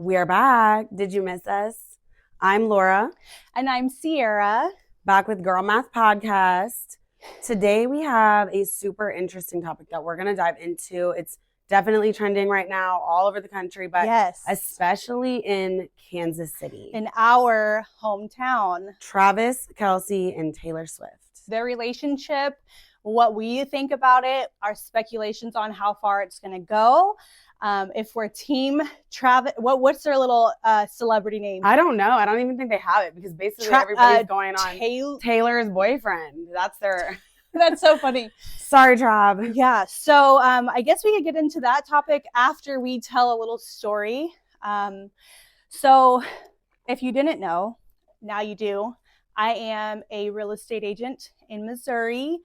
We're back. Did you miss us? I'm Laura. And I'm Sierra. Back with Girl Math Podcast. Today we have a super interesting topic that we're going to dive into. It's definitely trending right now all over the country, but yes, especially in Kansas City. in our hometown. Travis Kelce and Taylor Swift. Their relationship, what we think about it, our speculations on how far it's going to go. If we're team Travis, what's their little celebrity name? I don't know. I don't even think they have it because basically everybody's going on Taylor's boyfriend. That's their... That's so funny. Sorry, Trav. Yeah. So I guess we could get into that topic after we tell a little story. So if you didn't know, now you do. I am a real estate agent in Missouri.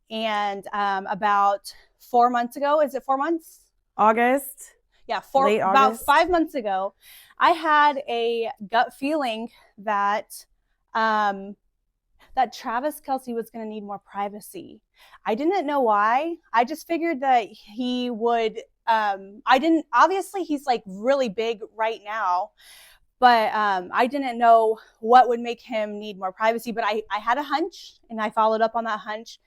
And about 4 months ago, is it 4 months? August. Yeah, about 5 months ago, I had a gut feeling that that Travis Kelce was going to need more privacy. I didn't know why. I just figured that he would. Obviously, he's like really big right now, but I didn't know what would make him need more privacy. But I had a hunch, and I followed up on that hunch.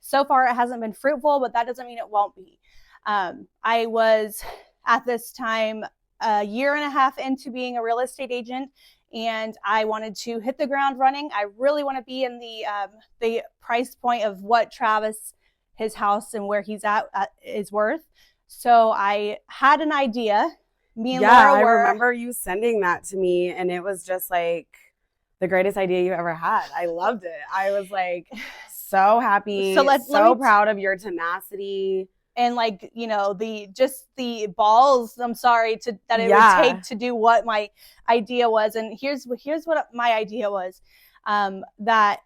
So far, it hasn't been fruitful, but that doesn't mean it won't be. I was at this time a year and a half into being a real estate agent, and I wanted to hit the ground running. I really want to be in the price point of what Travis, his house and where he's at is worth. So I had an idea. Me and Laura I remember you sending that to me, and it was just like the greatest idea you ever had. I loved it. I was like so happy, so proud of your tenacity. And like, you know, the balls, I'm sorry, that it would take to do what my idea was. And here's what my idea was, that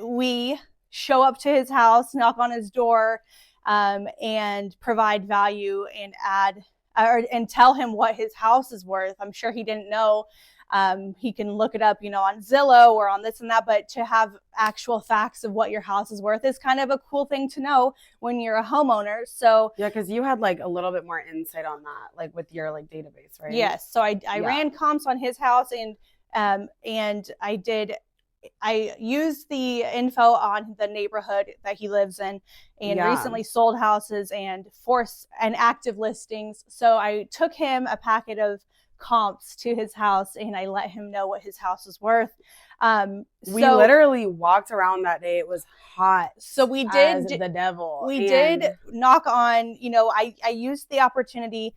we show up to his house, knock on his door, and provide value and and tell him what his house is worth. I'm sure he didn't know. He can look it up, on Zillow or on this and that, but to have actual facts of what your house is worth is kind of a cool thing to know when you're a homeowner. So yeah, because you had like a little bit more insight on that, like with your like database, right? Yes. So I ran comps on his house, and I used the info on the neighborhood that he lives in, and recently sold houses and active listings. So I took him a packet of comps to his house, and I let him know what his house was worth. We literally walked around that day. It was hot. So we did as the devil. We did knock on, I used the opportunity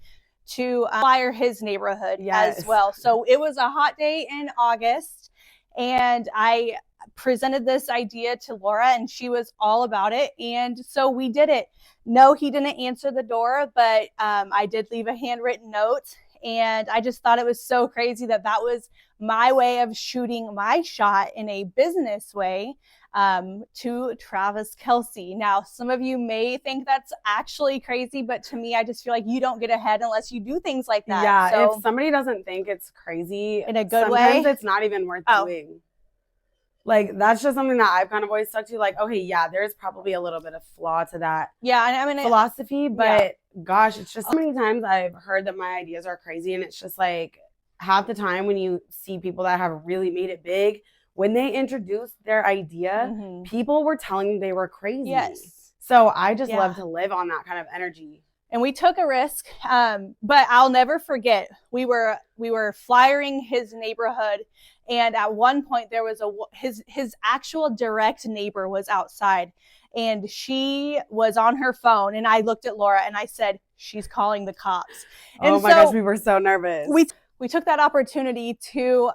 to flyer his neighborhood as well. So it was a hot day in August, and I presented this idea to Laura, and she was all about it. And so we did it. No, he didn't answer the door, but I did leave a handwritten note. And I just thought it was so crazy that was my way of shooting my shot in a business way to Travis Kelce. Now, some of you may think that's actually crazy, but to me, I just feel like you don't get ahead unless you do things like that. Yeah, so, if somebody doesn't think it's crazy in a good sometimes way, it's not even worth doing. Like, that's just something that I've kind of always stuck to. Like, okay, yeah, there's probably a little bit of flaw to that philosophy, but gosh, it's just so many times I've heard that my ideas are crazy, and it's just like half the time when you see people that have really made it big, when they introduced their idea, people were telling them they were crazy. Yes. So I just love to live on that kind of energy. And we took a risk, but I'll never forget. We were flyering his neighborhood, and at one point there was his actual direct neighbor was outside, and she was on her phone. And I looked at Laura and I said, "She's calling the cops." And oh my gosh, we were so nervous. We took that opportunity to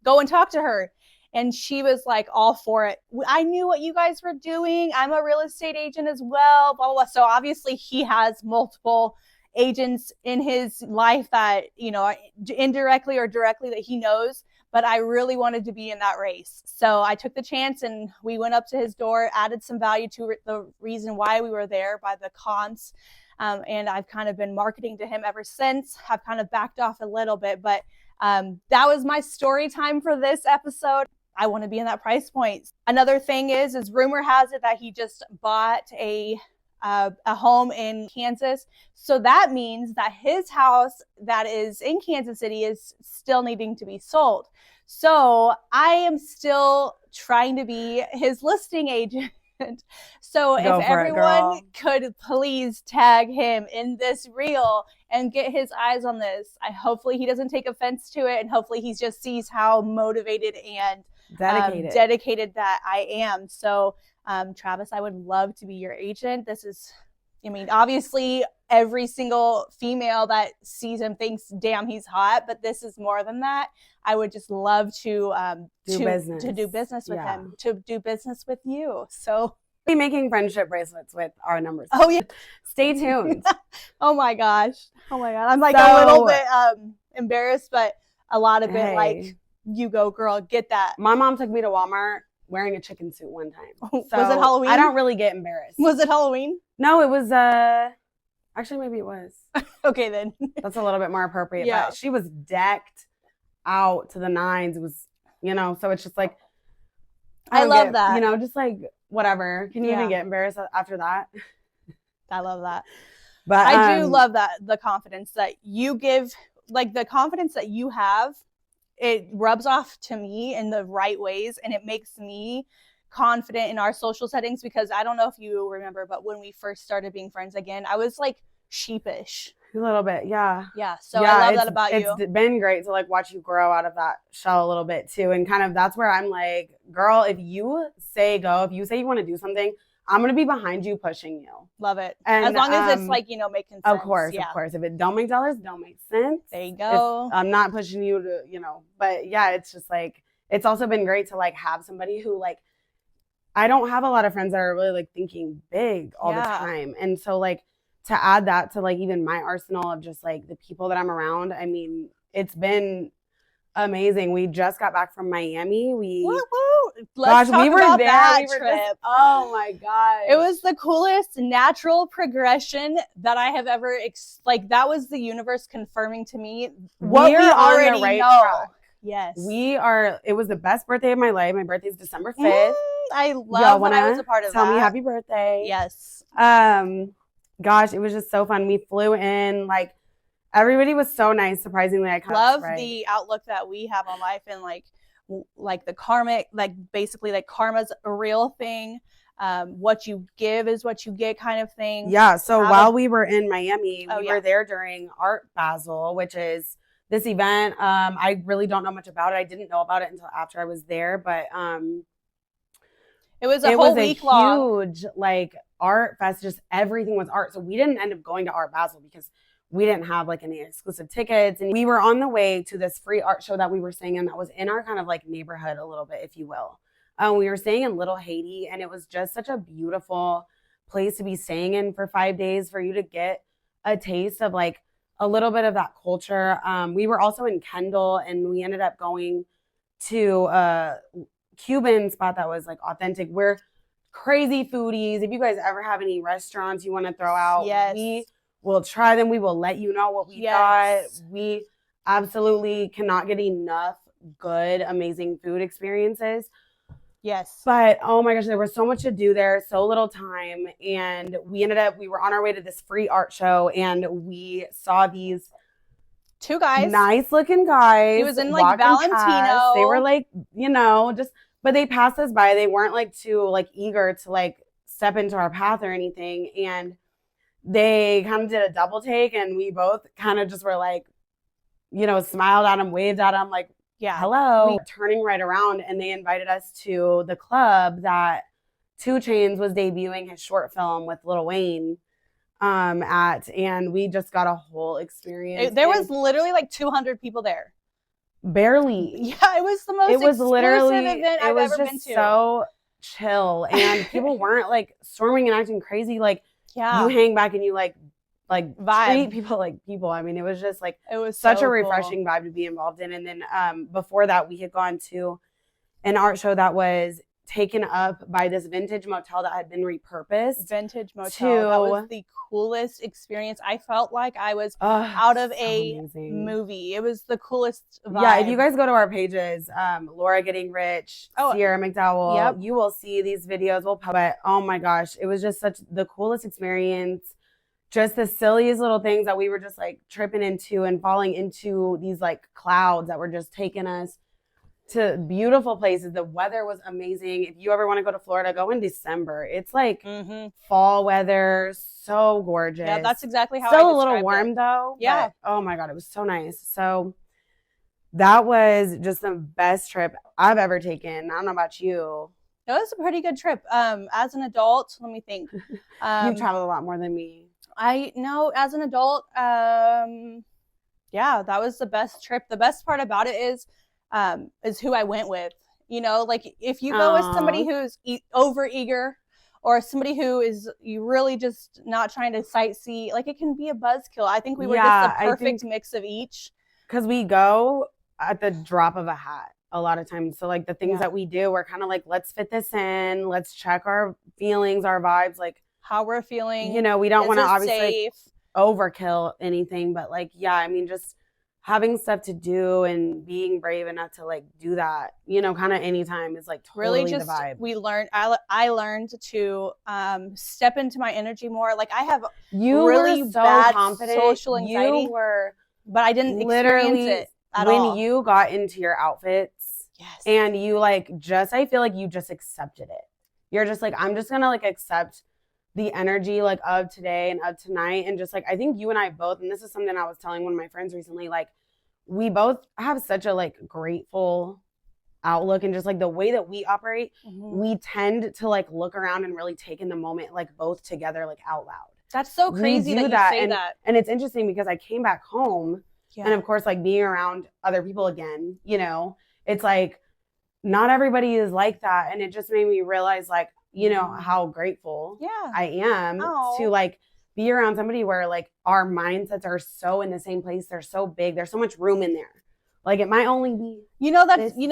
go and talk to her. And she was like all for it. I knew what you guys were doing. I'm a real estate agent as well, blah, blah, blah. So obviously he has multiple agents in his life that, indirectly or directly that he knows. But I really wanted to be in that race. So I took the chance, and we went up to his door, added some value to the reason why we were there by the cons. And I've kind of been marketing to him ever since. I've kind of backed off a little bit, but that was my story time for this episode. I want to be in that price point. Another thing is rumor has it that he just bought a a home in Kansas. So that means that his house that is in Kansas City is still needing to be sold. So I am still trying to be his listing agent. So if everyone could please tag him in this reel and get his eyes on this, hopefully he doesn't take offense to it, and hopefully he just sees how motivated and dedicated that I am. So Travis, I would love to be your agent. This is, I mean, obviously every single female that sees him thinks, damn, he's hot, but this is more than that. I would just love to do business with him, to do business with you. So be making friendship bracelets with our numbers. Oh yeah. Stay tuned. Oh my gosh. I'm like a little bit embarrassed, but a lot of it like, you go girl, get that. My mom took me to Walmart wearing a chicken suit one time. So was it Halloween? I don't really get embarrassed. Was it Halloween? No, it was actually maybe it was. Okay then. That's a little bit more appropriate. Yeah. But she was decked out to the nines. It was, so it's just like I love that. Just like whatever. Can you even get embarrassed after that? I love that. But I do love that, the confidence that you give, like the confidence that you have, it rubs off to me in the right ways, and it makes me confident in our social settings, because I don't know if you remember, but when we first started being friends again, I was like sheepish. A little bit, yeah. Yeah, so I love that about you. It's been great to like watch you grow out of that shell a little bit too, and kind of that's where I'm like, girl, if you say go, if you say you want to do something, I'm going to be behind you pushing you. Love it. And as long as it's like, making sense. Of course. If it don't make dollars, don't make sense. There you go. I'm not pushing you to, but yeah, it's just like, it's also been great to like have somebody who like, I don't have a lot of friends that are really like thinking big all the time. And so like to add that to like even my arsenal of just like the people that I'm around, I mean, it's been amazing. We just got back from Miami. Let's talk about that trip. Oh my gosh. It was the coolest natural progression that I have ever, that was the universe confirming to me what we already know. Track. Yes. It was the best birthday of my life. My birthday is December 5th. I love when I was a part of that. Tell me happy birthday. Yes. Gosh, it was just so fun. We flew in, like, everybody was so nice. Surprisingly, I love the outlook that we have on life, and like the karmic, like basically like karma's a real thing. What you give is what you get kind of thing. Yeah. So while we were in Miami, we were there during Art Basel, which is this event. I really don't know much about it. I didn't know about it until after I was there, but it was a whole week long. Huge like art fest. Just everything was art. So we didn't end up going to Art Basel because we didn't have like any exclusive tickets, and we were on the way to this free art show that we were staying in that was in our kind of like neighborhood a little bit, if you will. We were staying in Little Haiti, and it was just such a beautiful place to be staying in for 5 days, for you to get a taste of like a little bit of that culture. We were also in Kendall, and we ended up going to a Cuban spot that was like authentic. We're crazy foodies. If you guys ever have any restaurants you want to throw out, we'll try them. We will let you know what we got. We absolutely cannot get enough good, amazing food experiences. Yes. But oh my gosh, there was so much to do there, so little time. And we were on our way to this free art show, and we saw these two guys. Nice looking guys. He was in like Valentino. Past. They were like, but they passed us by. They weren't like too like eager to like step into our path or anything. And they kind of did a double take, and we both kind of just were like, smiled at them, waved at them, like, hello. We were turning right around, and they invited us to the club that 2 Chainz was debuting his short film with Lil Wayne and we just got a whole experience. There was literally like 200 people there. Barely. Yeah, it was the most exclusive event I've ever been to. So chill, and people weren't like storming and acting crazy. Like, you hang back and you like vibe. Treat people like people. I mean, it was just like, it was such a refreshing vibe to be involved in. And then before that, we had gone to an art show that was taken up by this vintage motel that had been repurposed. Vintage motel. That was the coolest experience. I felt like I was out of a movie. It was the coolest vibe. Yeah, if you guys go to our pages, Laura Getting Rich, Sierra-MacDowell, you will see these videos. But oh my gosh, it was just such the coolest experience. Just the silliest little things that we were just like tripping into and falling into these like clouds that were just taking us to beautiful places. The weather was amazing. If you ever want to go to Florida, go in December. It's like fall weather, so gorgeous. Yeah, that's exactly how Still a little warm though. Yeah. But, oh my God, it was so nice. So that was just the best trip I've ever taken. I don't know about you. It was a pretty good trip. As an adult, let me think. You've traveled a lot more than me. I know as an adult, yeah, that was the best trip. The best part about it is who I went with. You know, like if you go with somebody who's over eager or somebody who is you really just not trying to sightsee, like it can be a buzzkill. I think we were just the perfect mix of each. Because we go at the drop of a hat a lot of times. So like the things that we do, we're kind of like, let's fit this in. Let's check our feelings, our vibes, like how we're feeling. You know, we don't want to obviously overkill anything, but like, yeah, I mean, just having stuff to do and being brave enough to like do that, you know, kind of anytime is like totally really just the vibe. We learned, I learned to step into my energy more. Like I have really so bad confident. Social anxiety, but I didn't experience it at all. When you got into your outfits and you like I feel like you just accepted it. You're just like, I'm just gonna like accept the energy like of today and of tonight. And just like, I think you and I both, and this is something I was telling one of my friends recently, like we both have such a like grateful outlook and just like the way that we operate, we tend to like look around and really take in the moment, like both together, like out loud. That's so crazy that you say that. And it's interesting because I came back home and of course, like being around other people again, you know, it's like, not everybody is like that. And it just made me realize like, you know, how grateful I am to like be around somebody where like our mindsets are so in the same place. They're so big. There's so much room in there. Like it might only be, you know,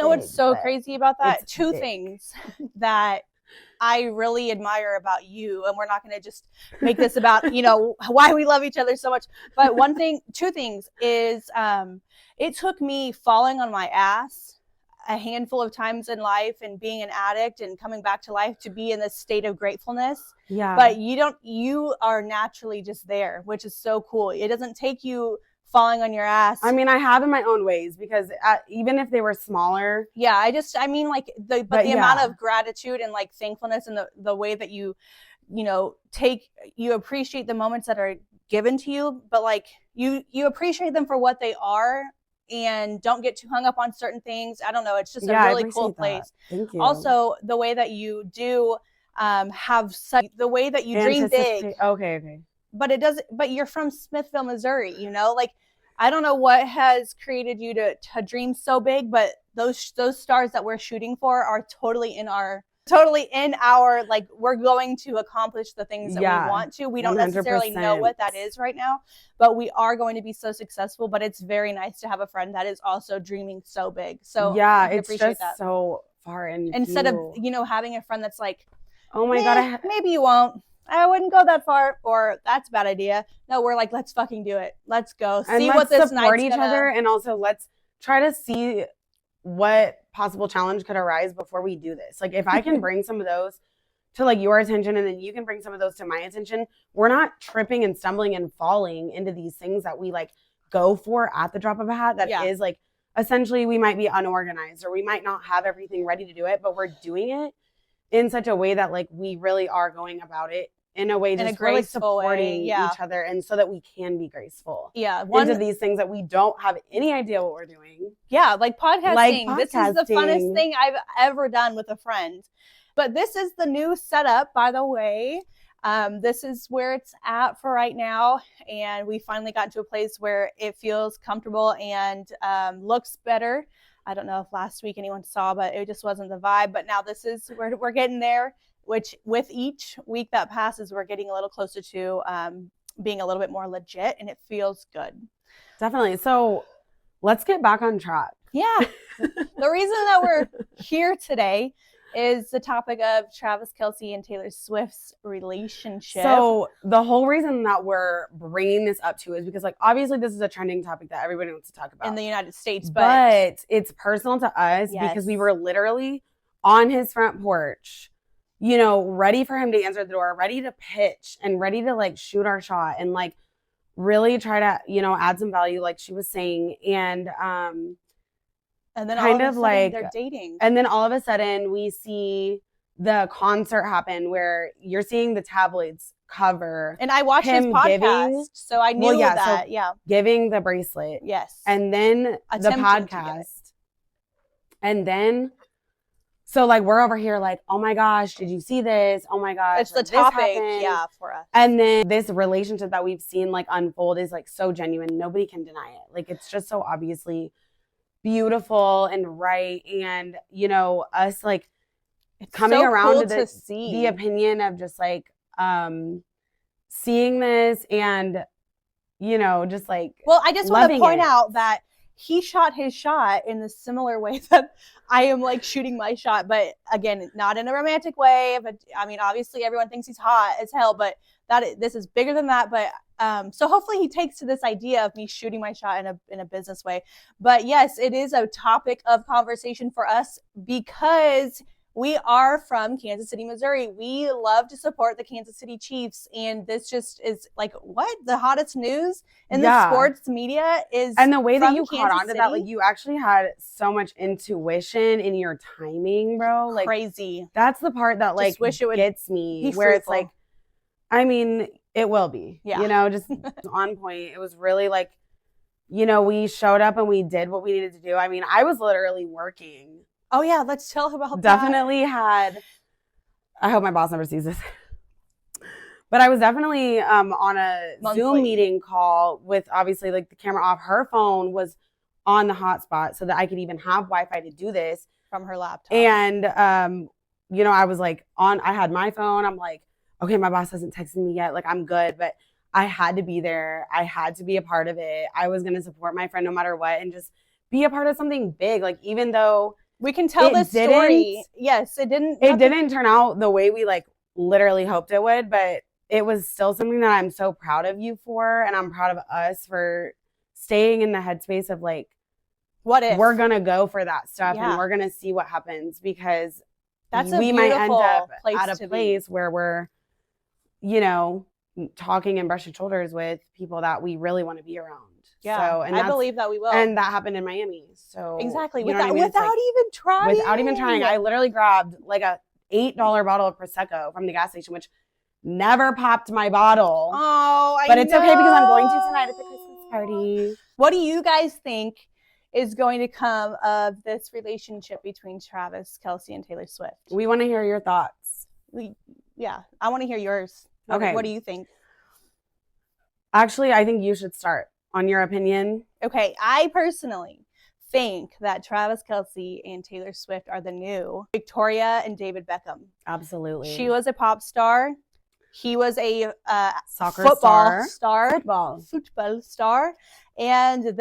what's so crazy about that? Two things that I really admire about you, and we're not going to just make this about, you know, why we love each other so much. But two things is it took me falling on my ass a handful of times in life and being an addict and coming back to life to be in this state of gratefulness. Yeah. But you are naturally just there, which is so cool. It doesn't take you falling on your ass. I mean, I have in my own ways because even if they were smaller. Yeah. I mean like the amount of gratitude and like thankfulness and the way that you know, you appreciate the moments that are given to you, but like you appreciate them for what they are. And don't get too hung up on certain things. I don't know. It's just a really cool place. Thank you. Also, the way that you do the way that you dream big. Okay. But you're from Smithville, Missouri, you know? Like, I don't know what has created you to dream so big, but those stars that we're shooting for are totally in our like we're going to accomplish the things that we want to. We don't 100%. Necessarily know what that is right now, but we are going to be so successful. But it's very nice to have a friend that is also dreaming so big. So yeah, it's just that. So far instead of, you know, having a friend that's like, oh my God, maybe you won't. I wouldn't go that far, or that's a bad idea. No, we're like, let's fucking do it. Let's go see what this night's support each other, and also let's try to see what possible challenge could arise before we do this. Like if I can bring some of those to like your attention and then you can bring some of those to my attention, we're not tripping and stumbling and falling into these things that we like go for at the drop of a hat. That is like, essentially we might be unorganized or we might not have everything ready to do it, but we're doing it in such a way that like we really are going about it in a way, just really supporting each other, and so that we can be graceful. Yeah. Into these things that we don't have any idea what we're doing. Yeah, like podcasting. This is the funnest thing I've ever done with a friend. But this is the new setup, by the way. This is where it's at for right now. And we finally got to a place where it feels comfortable and looks better. I don't know if last week anyone saw, but it just wasn't the vibe. But now we're getting there. Which with each week that passes, we're getting a little closer to being a little bit more legit, and it feels good. Definitely. So let's get back on track. Yeah. The reason that we're here today is the topic of Travis Kelce and Taylor Swift's relationship. So the whole reason that we're bringing this up too is because, like, obviously this is a trending topic that everybody wants to talk about in the United States, but it's personal to us because we were literally on his front porch, you know, ready for him to answer the door, ready to pitch and ready to like shoot our shot and like really try to, you know, add some value, like she was saying, and then kind all of a like they're dating, and then all of a sudden we see the concert happen where you're seeing the tabloids cover, and I watched his podcast, so I knew that. Giving the bracelet, yes, and then the podcast, and then so like we're over here like, oh my gosh, did you see this? Oh my gosh, it's the topic, for us. And then this relationship that we've seen like unfold is like so genuine, nobody can deny it. Like it's just so obviously beautiful and right, and you know, us like coming so around to the opinion of just like seeing this and, you know, just like, well, I just want to point out that he shot his shot in the similar way that I am like shooting my shot, but again, not in a romantic way. But I mean, obviously everyone thinks he's hot as hell, but this is bigger than that. But so hopefully he takes to this idea of me shooting my shot in a business way. But yes, it is a topic of conversation for us because we are from Kansas City, Missouri. We love to support the Kansas City Chiefs. And this just is like, what? The hottest news in the sports media is. And the way that you caught on to that, like you actually had so much intuition in your timing, bro. Like crazy. That's the part that like gets me, where it's like, I mean, it will be, you know, just on point. It was really like, you know, we showed up and we did what we needed to do. I mean, I was literally working. Oh yeah, let's tell her about definitely that. I hope my boss never sees this. But I was definitely on a Zoom meeting call with obviously like the camera off. Her phone was on the hotspot so that I could even have Wi-Fi to do this. From her laptop. And, you know, I was like I had my phone. I'm like, okay, my boss hasn't texted me yet. Like I'm good. But I had to be there. I had to be a part of it. I was going to support my friend no matter what and just be a part of something big. Like even though we can tell this story. Yes, it didn't. It didn't turn out the way we like literally hoped it would, but it was still something that I'm so proud of you for, and I'm proud of us for staying in the headspace of like, what if we're gonna go for that stuff and we're gonna see what happens, because we might end up at a place where we're, you know, talking and brushing shoulders with people that we really want to be around. Yeah, so, and I believe that we will. And that happened in Miami. So exactly, without even trying. Without even trying. I literally grabbed like a $8 bottle of Prosecco from the gas station, which never popped my bottle. Oh, But it's okay because I'm going to tonight at the Christmas party. What do you guys think is going to come of this relationship between Travis Kelce and Taylor Swift? We want to hear your thoughts. I want to hear yours. Okay. What do you think? Actually, I think you should start. On your opinion? Okay, I personally think that Travis Kelce and Taylor Swift are the new Victoria and David Beckham. Absolutely. She was a pop star. He was a football star. And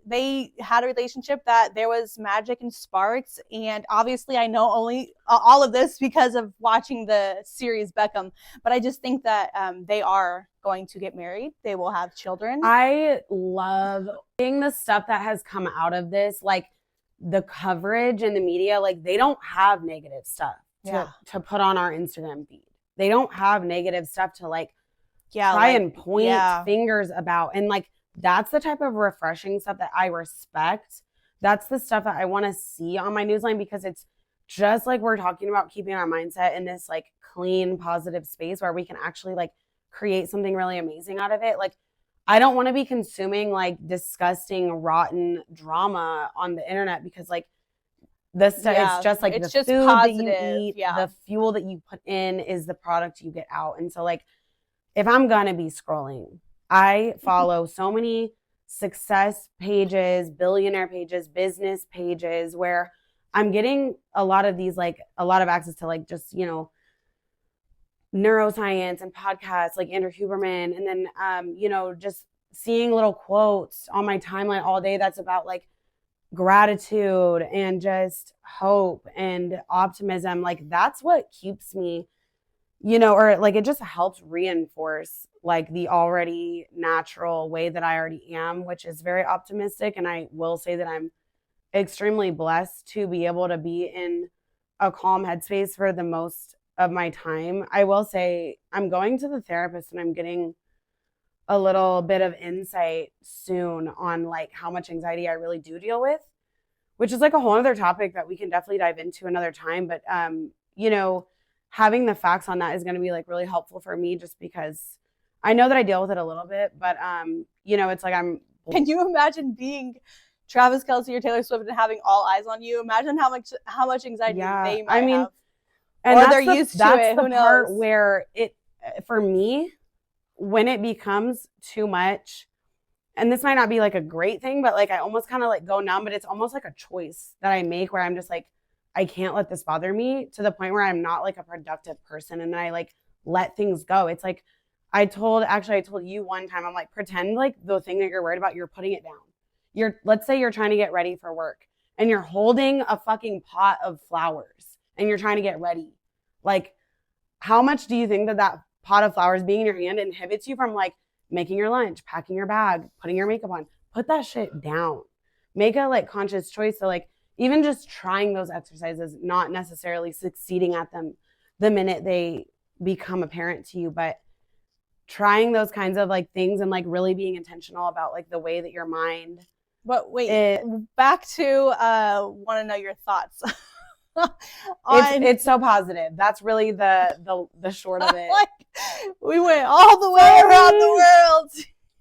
they had a relationship that there was magic and sparks. And obviously I know only all of this because of watching the series Beckham. But I just think that they are going to get married. They will have children. I love seeing the stuff that has come out of this, like the coverage in the media. Like they don't have negative stuff to put on our Instagram feed. They don't have negative stuff to like try and point fingers about. And like that's the type of refreshing stuff that I respect. That's the stuff that I want to see on my newsline, because it's just like we're talking about keeping our mindset in this like clean, positive space where we can actually like create something really amazing out of it. Like I don't want to be consuming like disgusting, rotten drama on the internet, because like this it's just like the food positive, that you eat, the fuel that you put in is the product you get out. And so like if I'm gonna be scrolling, I follow so many success pages, billionaire pages, business pages where I'm getting a lot of these, like a lot of access to like just, you know, neuroscience and podcasts like Andrew Huberman. And then, you know, just seeing little quotes on my timeline all day that's about like gratitude and just hope and optimism. Like that's what keeps me, or like it just helps reinforce like the already natural way that I already am, which is very optimistic. And I will say that I'm extremely blessed to be able to be in a calm headspace for the most of my time. I will say I'm going to the therapist and I'm getting a little bit of insight soon on like how much anxiety I really do deal with, which is like a whole other topic that we can definitely dive into another time. But, having the facts on that is going to be like really helpful for me just because I know that I deal with it a little bit, but, it's like Can you imagine being Travis Kelce or Taylor Swift and having all eyes on you? Imagine how much anxiety they might have. And or they're used to it. Who knows? That's the part where for me, when it becomes too much, and this might not be like a great thing, but like I almost kind of like go numb, but it's almost like a choice that I make where I'm just like, I can't let this bother me to the point where I'm not like a productive person. And then I like let things go. It's like, I told you one time, I'm like, pretend like the thing that you're worried about, you're putting it down. Let's say you're trying to get ready for work and you're holding a fucking pot of flowers and you're trying to get ready. Like, how much do you think that pot of flowers being in your hand inhibits you from like making your lunch, packing your bag, putting your makeup on? Put that shit down. Make a like conscious choice to like, even just trying those exercises, not necessarily succeeding at them the minute they become apparent to you, but trying those kinds of like things and like really being intentional about like the way that your mind. But wait, back to want to know your thoughts. It's so positive. That's really the short of it. Like, we went all the way around the world.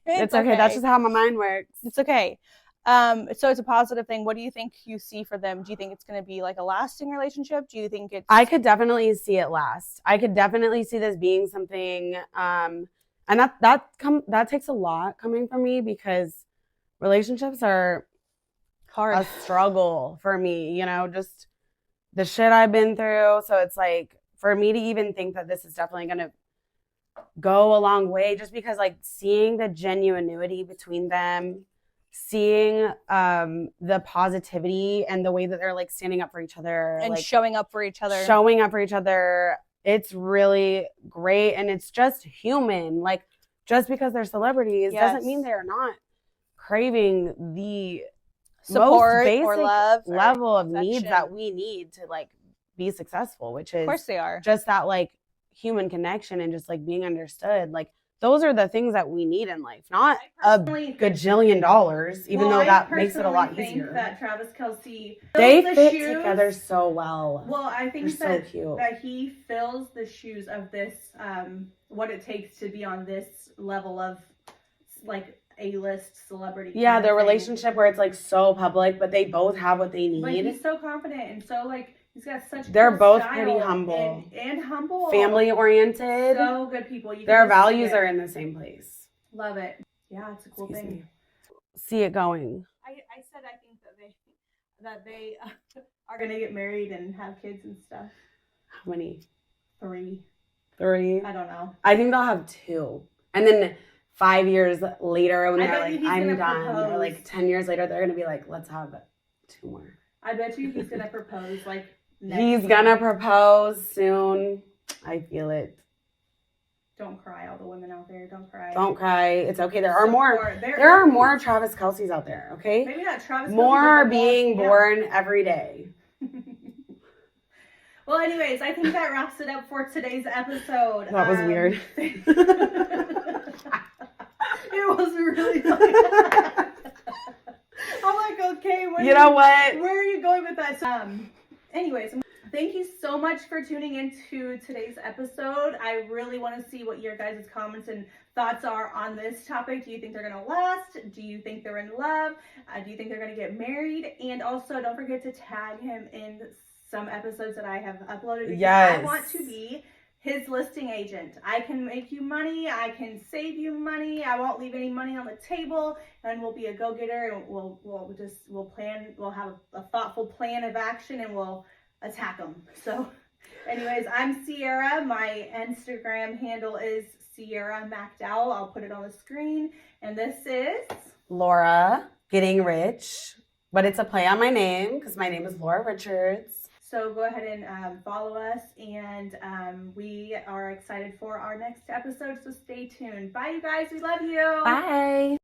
It's okay. That's just how my mind works. It's okay. So it's a positive thing. What do you think you see for them? Do you think it's going to be like a lasting relationship? Do you think it's... I could definitely see it last. I could definitely see this being something, and that takes a lot coming from me because relationships are hard, a struggle for me, just the shit I've been through. So it's like, for me to even think that this is definitely going to go a long way, just because like seeing the genuinity between them, seeing the positivity and the way that they're like standing up for each other and like, showing up for each other, it's really great. And it's just human. Like, just because they're celebrities doesn't mean they're not craving the support most basic or love level of needs that we need to like be successful, which is, of course they are, just that like human connection and just like being understood. Like, those are the things that we need in life, not a gajillion dollars, even though that makes it a lot easier. I think that Travis Kelce, they fit together so well. Well, I think They're so cute. that he fills the shoes of this, what it takes to be on this level of like A-list celebrity. Yeah, their relationship where it's like so public, but they both have what they need. Like, he's so confident and so like, he's got such They're cool both pretty humble. And humble. Family oriented. So good people. Their values are in the same place. Love it. Yeah, it's a cool thing. See it going. I said I think that they are going to get married and have kids and stuff. How many? 3. I don't know. I think they'll have 2. And then 5 years later, when they're like, I'm done. Or like 10 years later, they're going to be like, let's have 2 more. I bet you he's going to propose like He's gonna propose soon. I feel it. Don't cry, all the women out there. Don't cry. Don't cry. It's okay. There are more Travis Kelce's out there. Okay. Maybe not Travis. More are being born every day. Well, anyways, I think that wraps it up for today's episode. That was weird. It was really funny. I'm like, okay, where are you going with that? Anyways, thank you so much for tuning into today's episode. I really want to see what your guys' comments and thoughts are on this topic. Do you think they're going to last? Do you think they're in love? Do you think they're going to get married? And also, don't forget to tag him in some episodes that I have uploaded. Because I want to be his listing agent. I can make you money. I can save you money. I won't leave any money on the table, and we'll be a go-getter, and we'll have a thoughtful plan of action, and we'll attack them. So anyways, I'm Sierra. My Instagram handle is Sierra-sierramacdowell. I'll put it on the screen. And this is Laura Getting Rich. But it's a play on my name because my name is Laura Richards. So go ahead and follow us, and we are excited for our next episode, so stay tuned. Bye, you guys. We love you. Bye.